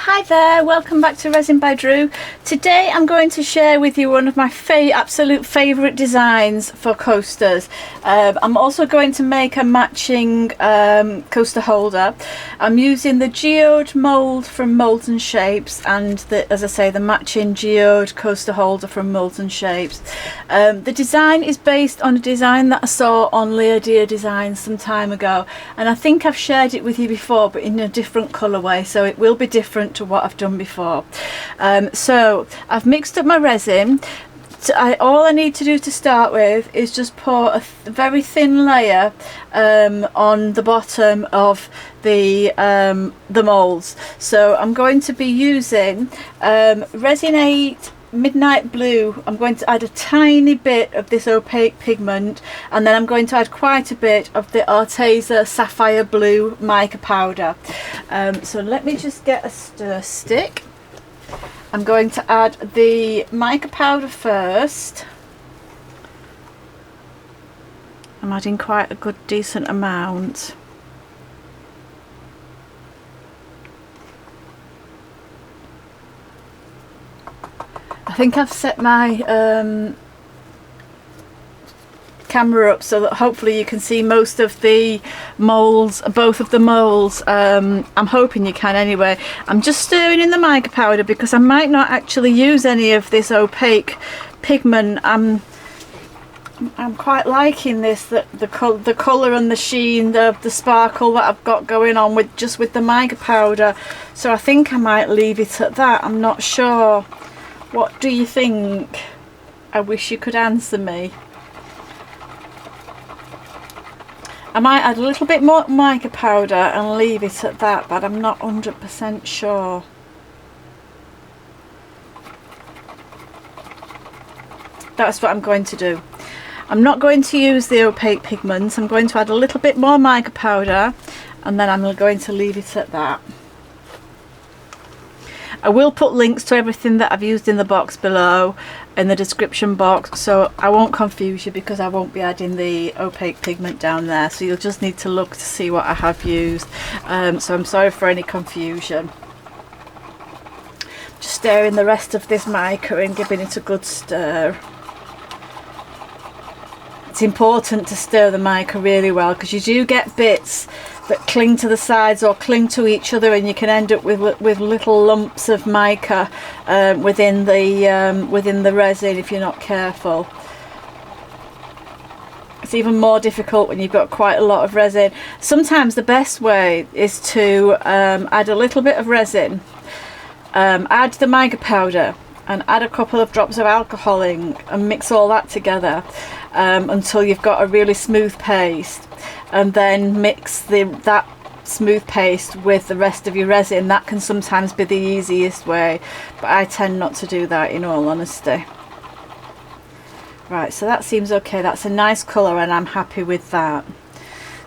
Hi there, welcome back to Resin by Drew. Today I'm going to share with you one of my absolute favourite designs for coasters. I'm also going to make a matching coaster holder. I'm using the geode mould from Moulds and Shapes and as I say, the matching geode coaster holder from Moulds and Shapes. The design is based on a design that I saw on Lrisy Designs some time ago, and I think I've shared it with you before, but in a different colourway, so it will be different to what I've done before. So I've mixed up my resin. All I need to do to start with is just pour a very thin layer on the bottom of the moulds. So I'm going to be using Resin8 Midnight Blue. I'm going to add a tiny bit of this opaque pigment, and then I'm going to add quite a bit of the Arteza Sapphire Blue mica powder. So let me just get a stir stick. I'm going to add the mica powder first. I'm adding quite a good decent amount. I think I've set my camera up so that hopefully you can see most of the moulds, both of the moulds. I'm hoping you can anyway. I'm just stirring in the mica powder because I might not actually use any of this opaque pigment. I'm quite liking this, the colour and the sheen, the sparkle that I've got going on with the mica powder. So I think I might leave it at that. I'm not sure. What do you think? I wish you could answer me. I might add a little bit more mica powder and leave it at that, but I'm not 100% sure. That's what I'm going to do. I'm not going to use the opaque pigments. I'm going to add a little bit more mica powder, and then I'm going to leave it at that. I will put links to everything that I've used in the box below in the description box, so I won't confuse you because I won't be adding the opaque pigment down there, so you'll just need to look to see what I have used. So I'm sorry for any confusion. Just stirring the rest of this mica and giving it a good stir. It's important to stir the mica really well because you do get bits that cling to the sides or cling to each other, and you can end up with little lumps of mica within the resin if you're not careful. It's even more difficult when you've got quite a lot of resin. Sometimes the best way is to add a little bit of resin, add the mica powder, and add a couple of drops of alcohol in and mix all that together until you've got a really smooth paste, and then mix that smooth paste with the rest of your resin. That can sometimes be the easiest way, but I tend not to do that, in all honesty. Right, so that seems okay. That's a nice colour and I'm happy with that.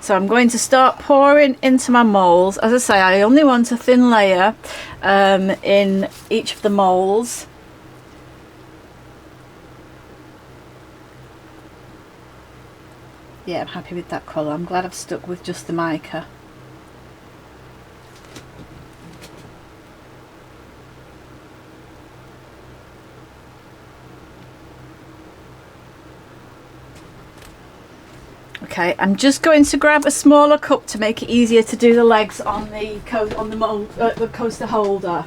So I'm going to start pouring into my moulds. As I say, I only want a thin layer in each of the moulds. Yeah, I'm happy with that colour. I'm glad I've stuck with just the mica. Okay, I'm just going to grab a smaller cup to make it easier to do the legs on the coaster holder.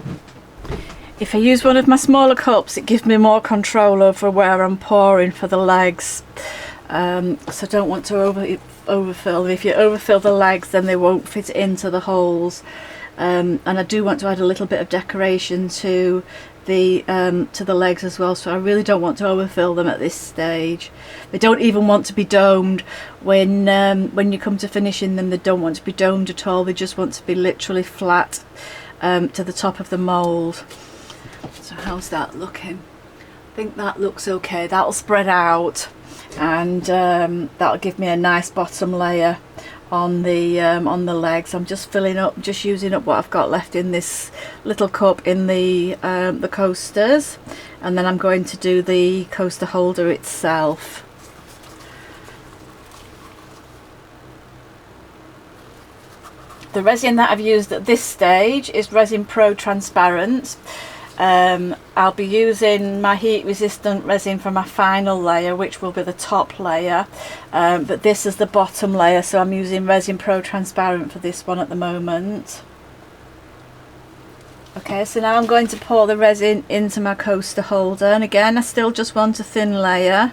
If I use one of my smaller cups, it gives me more control over where I'm pouring for the legs. So I don't want to overfill. If you overfill the legs, then they won't fit into the holes. And I do want to add a little bit of decoration to the legs as well, so I really don't want to overfill them at this stage. They don't even want to be domed. When you come to finishing them, they don't want to be domed at all. They just want to be literally flat to the top of the mould. So how's that looking? I think that looks okay. That'll spread out, and that'll give me a nice bottom layer on the legs. I'm just filling up, just using up what I've got left in this little cup in the coasters, and then I'm going to do the coaster holder itself. The resin that I've used at this stage is Resin Pro Transparent. I'll be using my heat resistant resin for my final layer, which will be the top layer, but this is the bottom layer, so I'm using Resin Pro Transparent for this one at the moment. Okay, so now I'm going to pour the resin into my coaster holder, and again I still just want a thin layer.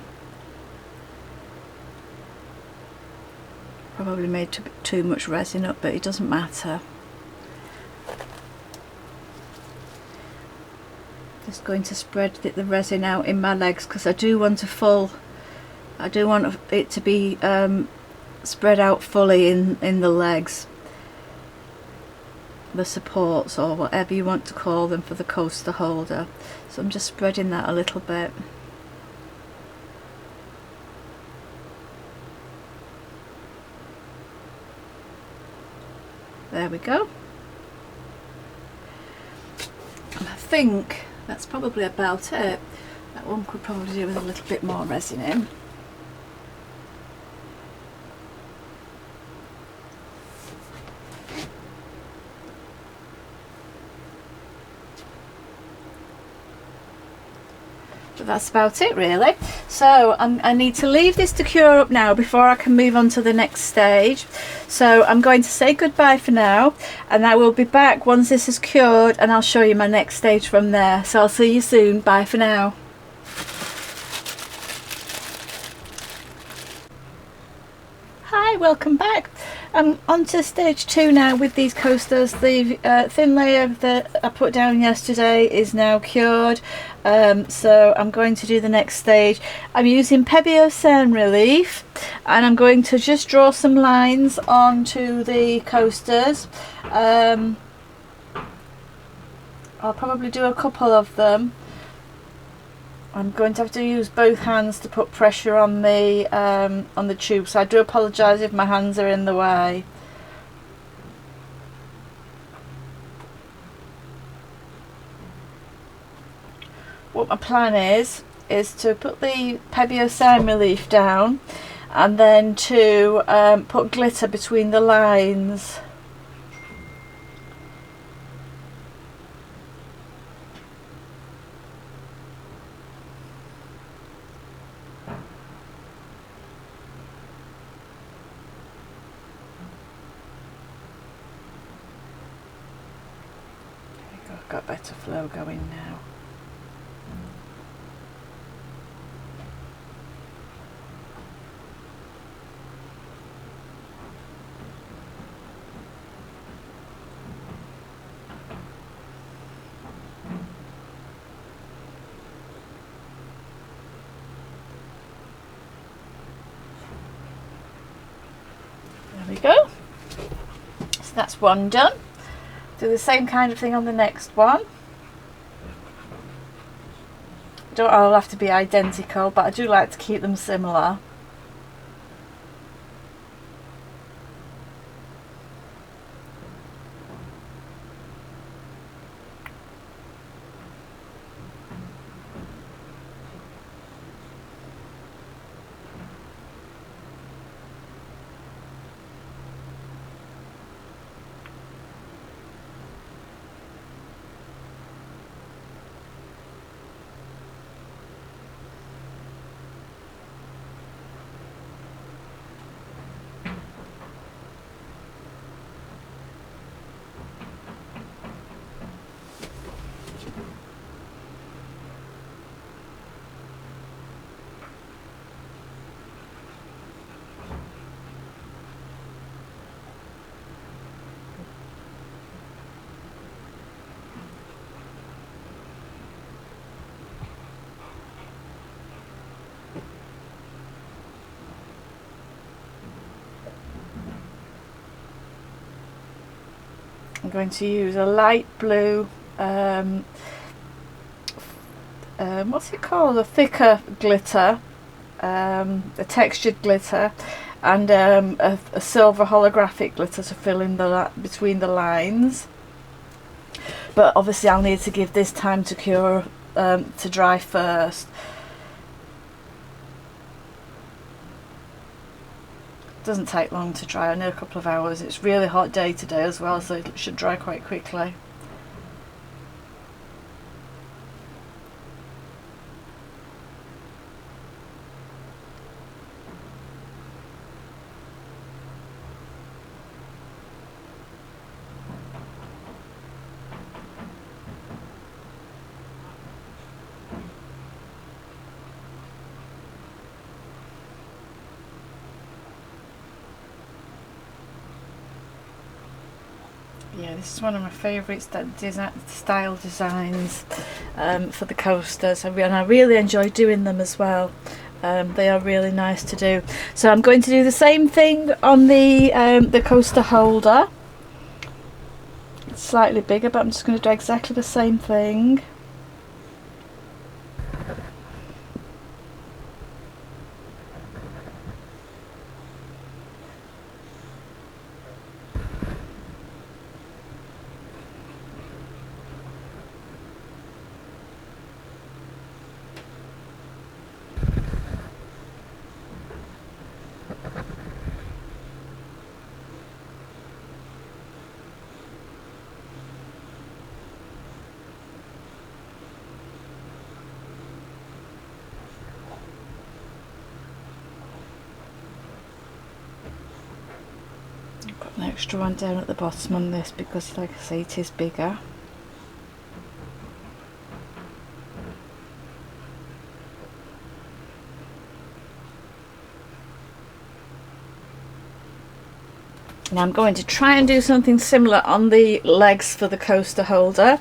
Probably made too much resin up, but it doesn't matter. Just going to spread the resin out in my legs, because I do want it to be spread out fully in the legs, the supports, or whatever you want to call them, for the coaster holder. So I'm just spreading that a little bit. There we go. And I think that's probably about it. That one could probably do with a little bit more resin in. But that's about it really. So I need to leave this to cure up now before I can move on to the next stage. So I'm going to say goodbye for now, and I will be back once this is cured, and I'll show you my next stage from there. So I'll see you soon. Bye for now. Hi, welcome back. I'm on to stage 2 now with these coasters. The thin layer that I put down yesterday is now cured, so I'm going to do the next stage. I'm using Pebeo relief, and I'm going to just draw some lines onto the coasters. I'll probably do a couple of them. I'm going to have to use both hands to put pressure on the tube, so I do apologise if my hands are in the way. What my plan is to put the Pebeo relief down, and then to put glitter between the lines. Got better flow going now. There we go. So that's one done. Do the same kind of thing on the next one. Don't all have to be identical, but I do like to keep them similar. I'm going to use a light blue, what's it called, a thicker glitter, a textured glitter, and a silver holographic glitter to fill in between the lines. But obviously I'll need to give this time to cure, to dry first. doesn't take long to dry, only a couple of hours. It's a really hot day today as well, so it should dry quite quickly. Yeah, this is one of my favourite style designs for the coasters, and I really enjoy doing them as well. They are really nice to do. So I'm going to do the same thing on the coaster holder. It's slightly bigger, but I'm just going to do exactly the same thing. An extra one down at the bottom on this because, like I say, it is bigger. Now I'm going to try and do something similar on the legs for the coaster holder.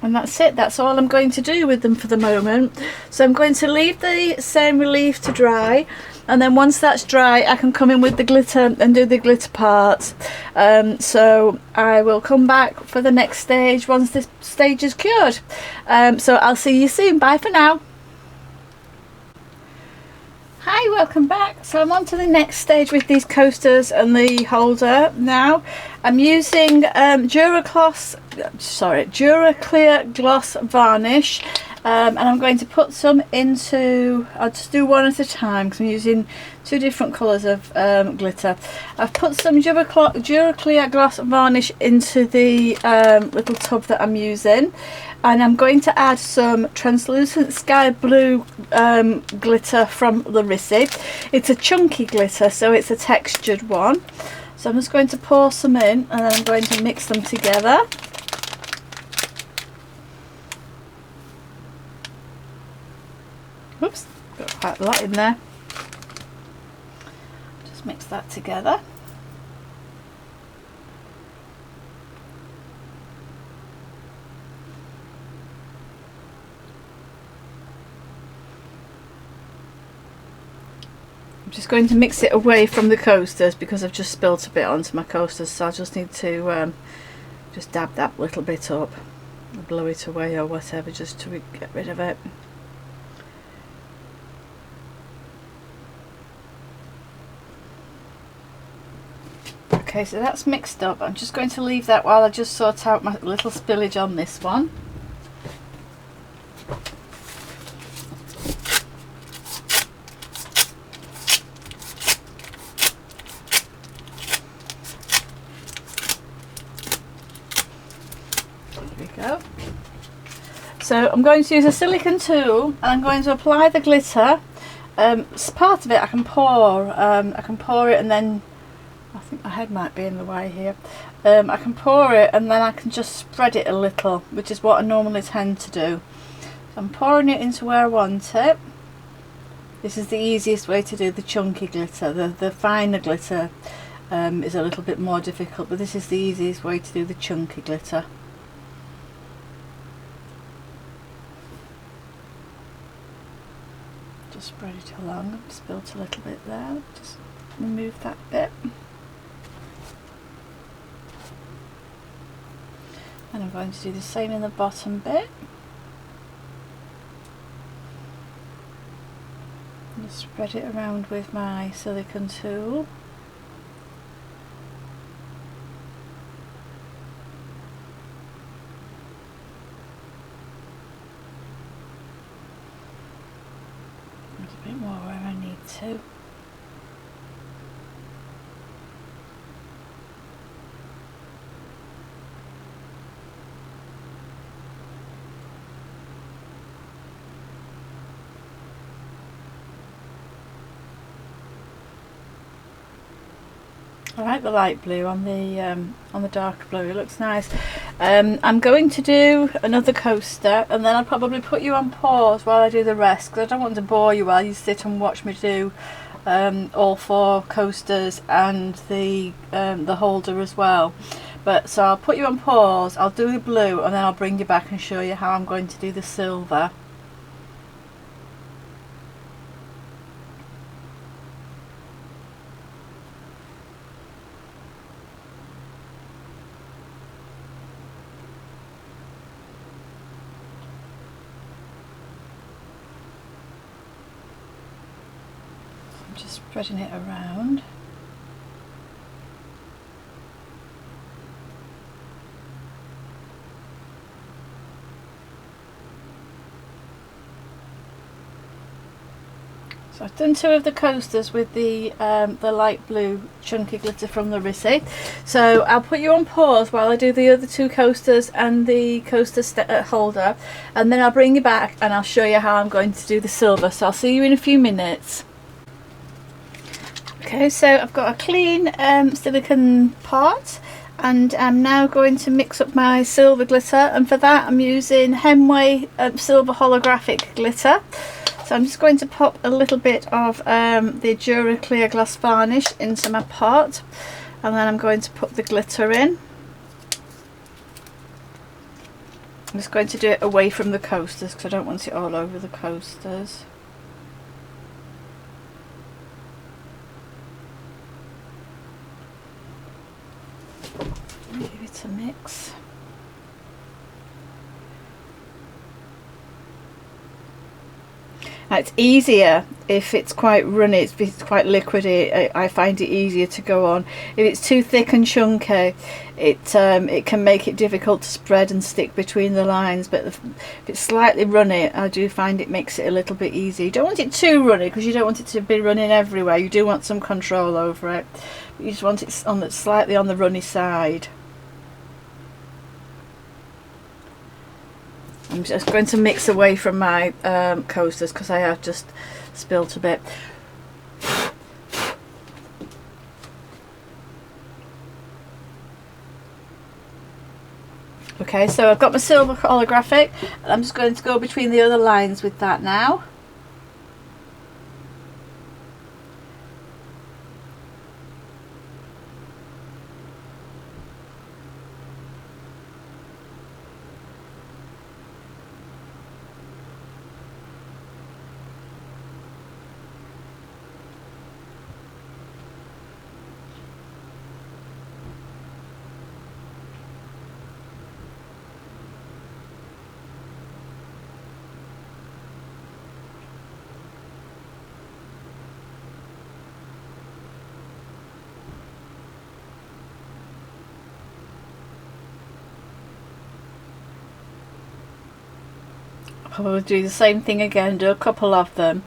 And that's it, that's all I'm going to do with them for the moment. So I'm going to leave the same relief to dry, and then once that's dry I can come in with the glitter and do the glitter parts. So I will come back for the next stage once this stage is cured. So I'll see you soon, bye for now. Hi, welcome back. So I'm on to the next stage with these coasters and the holder now. I'm using Dura Clear Gloss Varnish, and I'm going to put some into, I'll just do one at a time because I'm using two different colours of glitter. I've put some Dura Clear Gloss Varnish into the little tub that I'm using, and I'm going to add some Translucent Sky Blue glitter from Lrisy. It's a chunky glitter, so it's a textured one. So I'm just going to pour some in, and then I'm going to mix them together. Oops, got quite a lot in there. Just mix that together. I'm just going to mix it away from the coasters because I've just spilt a bit onto my coasters, so I just need to just dab that little bit up, blow it away or whatever, just to get rid of it. Okay, so that's mixed up. I'm just going to leave that while I just sort out my little spillage on this one. So I'm going to use a silicone tool, and I'm going to apply the glitter. Part of it I can pour it, and then I think my head might be in the way here. I can pour it and then I can just spread it a little, which is what I normally tend to do. So I'm pouring it into where I want it. This is the easiest way to do the chunky glitter. The finer glitter is a little bit more difficult, but this is the easiest way to do the chunky glitter. Just spread it along. I've spilt a little bit there, just remove that bit. And I'm going to do the same in the bottom bit. Just spread it around with my silicone tool. There's a bit more where I need to. I like the light blue on the darker blue. It looks nice. I'm going to do another coaster, and then I'll probably put you on pause while I do the rest, because I don't want to bore you while you sit and watch me do all 4 coasters and the holder as well. But so I'll put you on pause, I'll do the blue, and then I'll bring you back and show you how I'm going to do the silver. Just spreading it around. So I've done 2 of the coasters with the light blue chunky glitter from Lrisy. So I'll put you on pause while I do the other 2 coasters and the coaster holder, and then I'll bring you back and I'll show you how I'm going to do the silver. So I'll see you in a few minutes. Okay, so I've got a clean silicone pot, and I'm now going to mix up my silver glitter, and for that I'm using Hemway silver holographic glitter. So I'm just going to pop a little bit of the Dura clear glass varnish into my pot, and then I'm going to put the glitter in. I'm just going to do it away from the coasters because I don't want it all over the coasters. Give it a mix. Now it's easier if it's quite runny, if it's quite liquidy. I find it easier to go on. If it's too thick and chunky, it can make it difficult to spread and stick between the lines. But if it's slightly runny, I do find it makes it a little bit easier. You don't want it too runny because you don't want it to be running everywhere. You do want some control over it. But you just want it on slightly on the runny side. I'm just going to mix away from my coasters because I have just spilt a bit. Okay, so I've got my silver holographic, and I'm just going to go between the other lines with that now. I will do the same thing again, do a couple of them,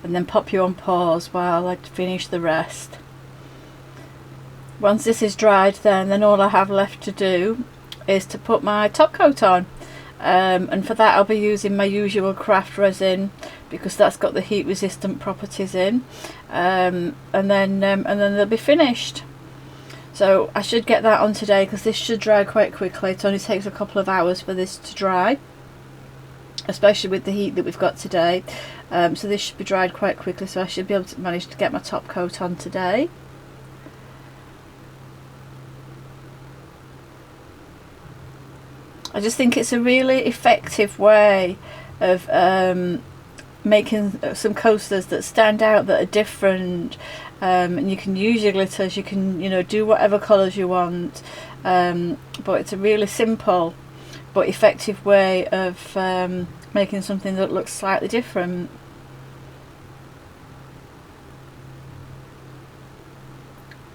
and then pop you on pause while I finish the rest. Once this is dried, then all I have left to do is to put my top coat on, and for that I'll be using my usual craft resin because that's got the heat resistant properties in, and then they'll be finished. So I should get that on today because this should dry quite quickly. It only takes a couple of hours for this to dry, especially with the heat that we've got today. So this should be dried quite quickly, so I should be able to manage to get my top coat on today. I just think it's a really effective way of making some coasters that stand out, that are different, and you can use your glitters, you can, you know, do whatever colours you want, but it's a really simple but effective way of making something that looks slightly different.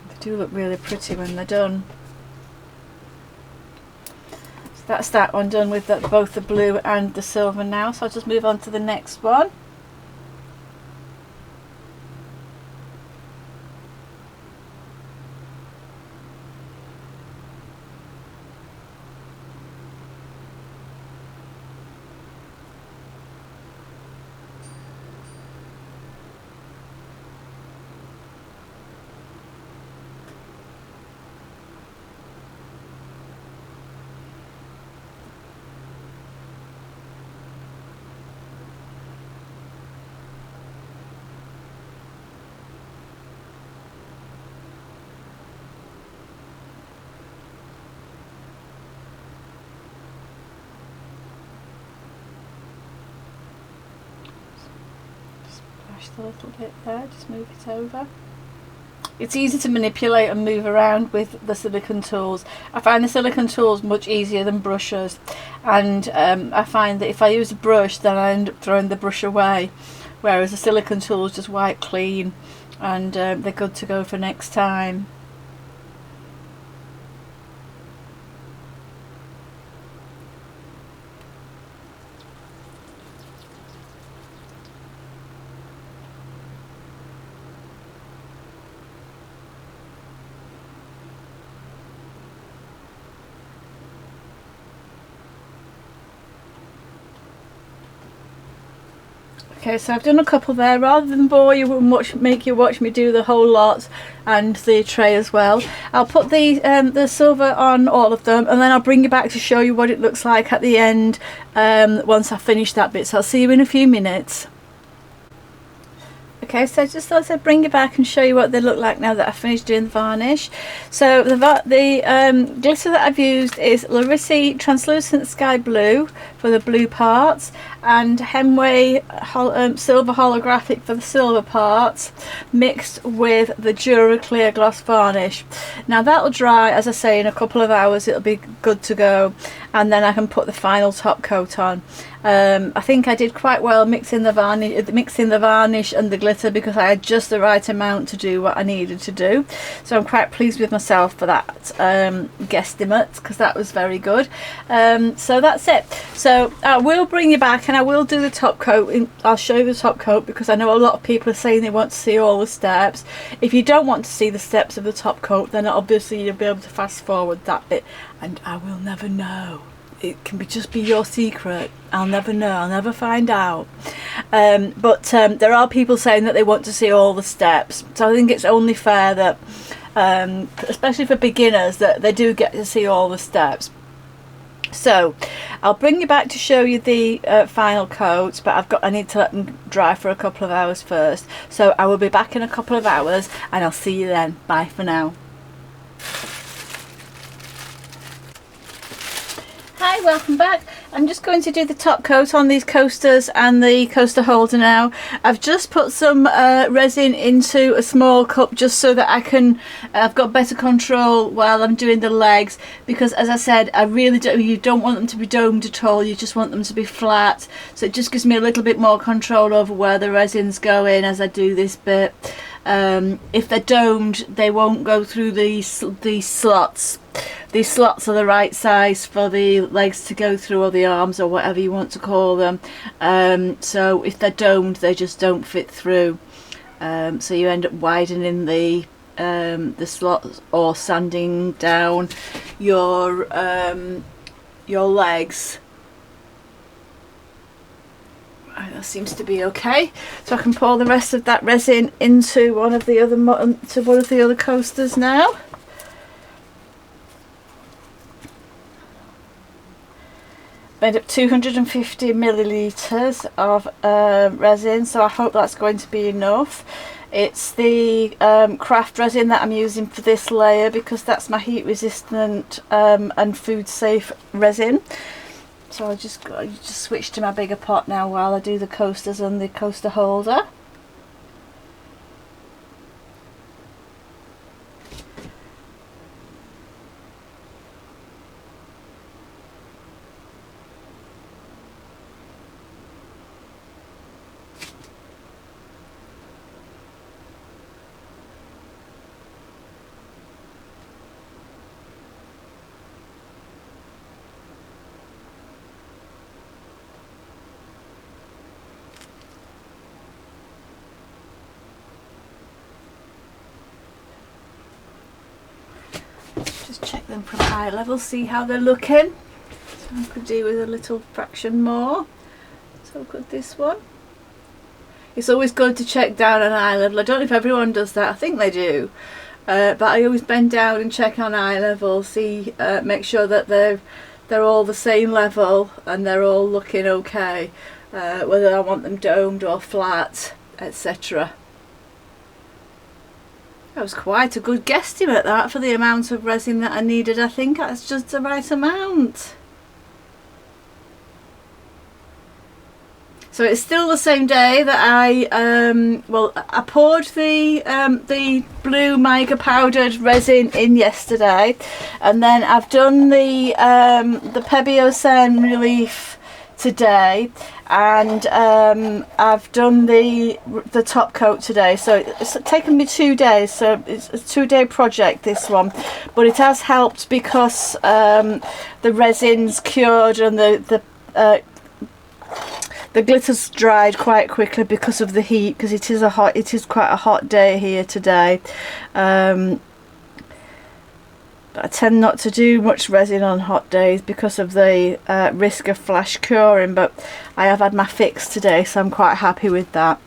They do look really pretty when they're done. So that's that one done with both the blue and the silver now, so I'll just move on to the next one. A little bit there, just move it over. It's easy to manipulate and move around with the silicone tools. I find the silicone tools much easier than brushes, and I find that if I use a brush then I end up throwing the brush away, whereas the silicone tools just wipe clean and they're good to go for next time. Okay, so I've done a couple there. Rather than bore you and make you watch me do the whole lot and the tray as well, I'll put the silver on all of them, and then I'll bring you back to show you what it looks like at the end once I've finished that bit. So I'll see you in a few minutes. Okay, so I just thought I'd bring you back and show you what they look like now that I've finished doing the varnish. So the glitter that I've used is Lrisy Translucent Sky Blue for the blue parts, and Hemway Silver Holographic for the silver parts, mixed with the Dura Clear Gloss varnish. Now that'll dry, as I say, in a couple of hours. It'll be good to go, and then I can put the final top coat on. I think I did quite well mixing the varnish and the glitter, because I had just the right amount to do what I needed to do. So I'm quite pleased with myself for that guesstimate, because that was very good. So that's it. So I will bring you back and I will do the top coat. I'll show you the top coat, because I know a lot of people are saying they want to see all the steps. If you don't want to see the steps of the top coat, then obviously you'll be able to fast forward that bit, and I will never know. It can just be your secret. I'll never know, I'll never find out. But there are people saying that they want to see all the steps, so I think it's only fair that especially for beginners, that they do get to see all the steps. So I'll bring you back to show you the final coats, but I need to let them dry for a couple of hours first. So I will be back in a couple of hours, and I'll see you then. Bye for now. Hi, welcome back. I'm just going to do the top coat on these coasters and the coaster holder now. I've just put some resin into a small cup just so that I've got better control while I'm doing the legs, because as I said, you don't want them to be domed at all, you just want them to be flat. So it just gives me a little bit more control over where the resin's going as I do this bit. If they're domed, they won't go through these slots. These slots are the right size for the legs to go through, or the arms, or whatever you want to call them. So if they're domed, they just don't fit through. So you end up widening the slots, or sanding down your legs. Right, that seems to be okay. So I can pour the rest of that resin into one of the other coasters now. made up 250 millilitres of resin, so I hope that's going to be enough. It's the craft resin that I'm using for this layer because that's my heat resistant and food safe resin. So I'll just switch to my bigger pot now while I do the coasters and the coaster holder. Just check them from eye level, see how they're looking. So I could do with a little fraction more. So good, this one. It's always good to check down on eye level. I don't know if everyone does that. I think they do. But I always bend down and check on eye level, see, make sure that they're all the same level and they're all looking okay. Whether I want them domed or flat, etc. That was quite a good guesstimate, that, for the amount of resin that I needed. I think that's just the right amount. So it's still the same day that I poured the blue Mica powdered resin in yesterday, and then I've done the Pebiocene relief today, and I've done the top coat today. So it's taken me 2 days, so it's a 2-day project, this one, but it has helped because the resin's cured and the glitter's dried quite quickly because of the heat, because it is quite a hot day here today. I tend not to do much resin on hot days because of the risk of flash curing, but I have had my fix today, so I'm quite happy with that.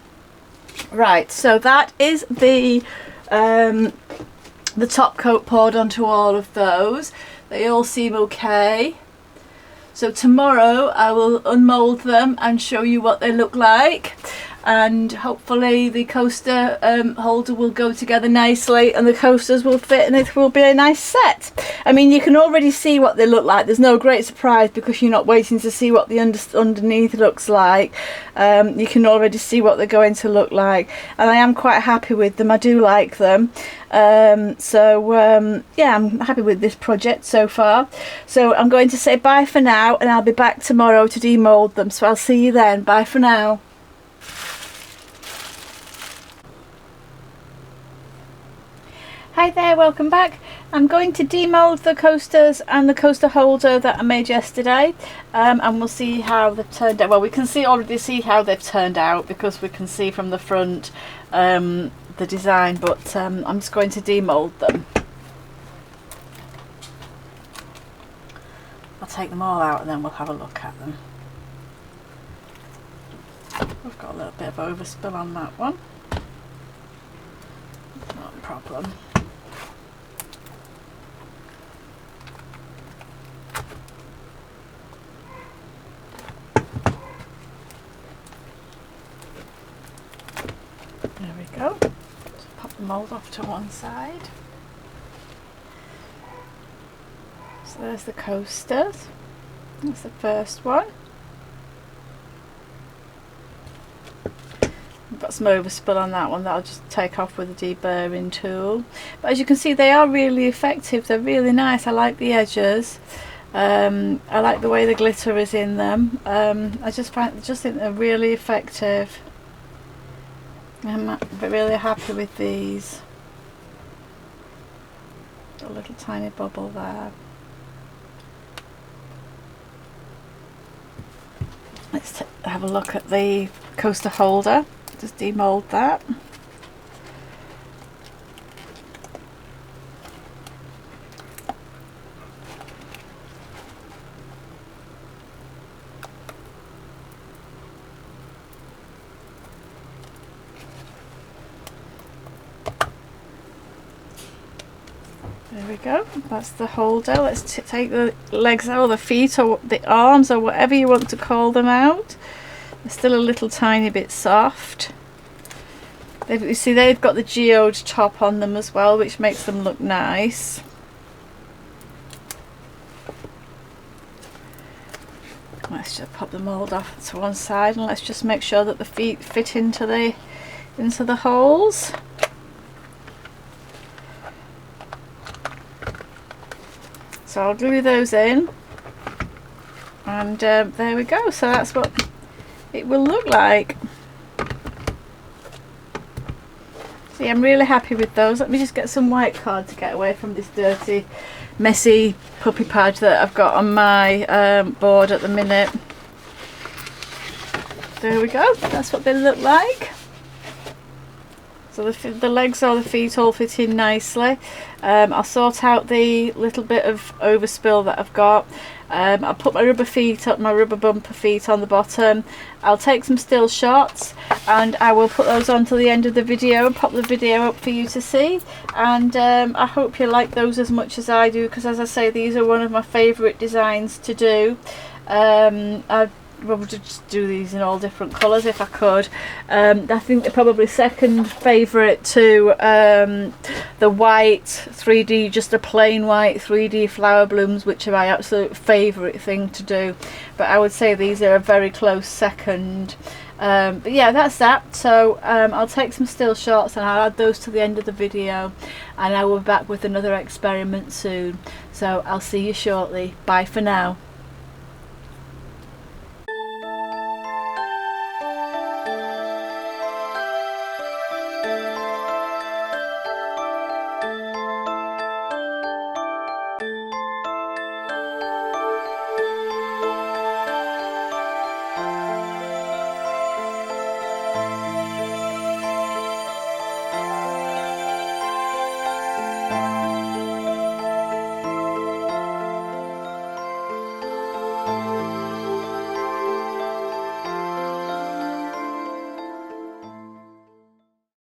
Right, so that is the top coat poured onto all of those. They all seem okay. So tomorrow I will unmold them and show you what they look like, and hopefully the coaster holder will go together nicely and the coasters will fit and it will be a nice set. I mean, you can already see what they look like. There's no great surprise because you're not waiting to see what the underneath looks like. You can already see what they're going to look like, and I am quite happy with them. I do like them. Yeah, I'm happy with this project so far. So I'm going to say bye for now, and I'll be back tomorrow to demold them. So I'll see you then. Bye for now. Hi there, welcome back. I'm going to demold the coasters and the coaster holder that I made yesterday, and we'll see how they've turned out. Well, we can already see how they've turned out because we can see from the front the design, but I'm just going to demold them. I'll take them all out and then we'll have a look at them. We've got a little bit of overspill on that one. Not a problem. There we go. Just pop the mould off to one side. So there's the coasters. That's the first one. I've got some overspill on that one that I'll just take off with a deburring tool. But as you can see, they are really effective. They're really nice. I like the edges. I like the way the glitter is in them. I just think they're really effective. I'm really happy with these. Got a little tiny bubble there. Let's have a look at the coaster holder. Just demold that. There we go, that's the holder. Let's take the legs out, or the feet, or the arms, or whatever you want to call them out. They're still a little tiny bit soft. You see they've got the geode top on them as well, which makes them look nice. Let's just pop the mould off to one side, and let's just make sure that the feet fit into the holes. So I'll glue those in, and there we go. So that's what it will look like. See, I'm really happy with those. Let me just get some white card to get away from this dirty, messy puppy pad that I've got on my board at the minute. There we go. That's what they look like. So the legs or the feet all fit in nicely. I'll sort out the little bit of overspill that I've got. I'll put my rubber bumper feet on the bottom. I'll take some still shots and I will put those on to the end of the video and pop the video up for you to see. And I hope you like those as much as I do, because as I say, these are one of my favourite designs to do. I would just do these in all different colours if I could. I think they're probably second favourite to the white 3D, just a plain white 3D flower blooms, which are my absolute favourite thing to do. But I would say these are a very close second. But yeah, that's that. So I'll take some still shots and I'll add those to the end of the video, and I will be back with another experiment soon. So I'll see you shortly. Bye for now.